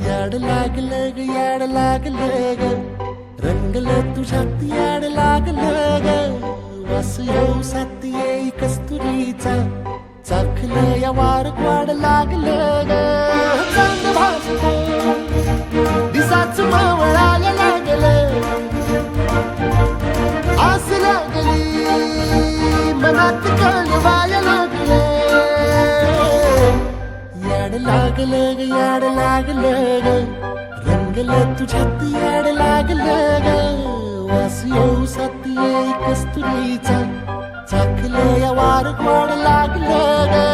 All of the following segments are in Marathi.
याड लागलं ग याड लागलं ग रंगलं तुझ्यात याड लागलं ग वास येऊ साथ येई कस्तुरीचा चाखलं या वार वाड लागलं ग चांद भासतं दिसाच मावळायला लागलं आस लागली मनात कळवायला लागलं याड लागलं ग याड लागलं ग रंगलं तुझ्यात याड लागलं ग वास येऊ साथ येई कस्तुरीचा चाखलं या वार गोड लागलं ग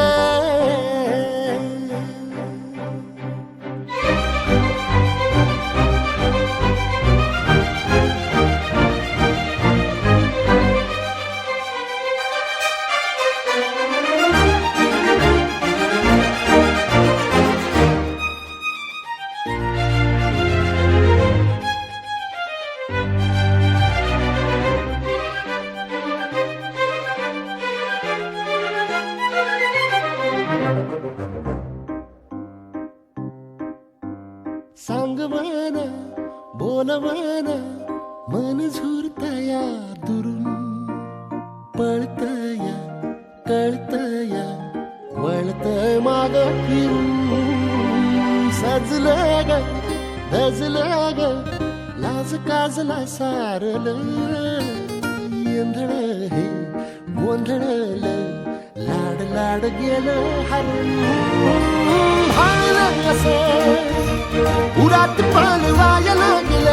सांग मन बोल मन मन झुरतया दुरून पळतया कळतया वळतय माग फिरून सजलं ग धजलं ग लाज काजला सारलं येंधळ हे गोंधळलं लाड लाड गेलं हरून भाळलं असं उरात पळवायला लागलं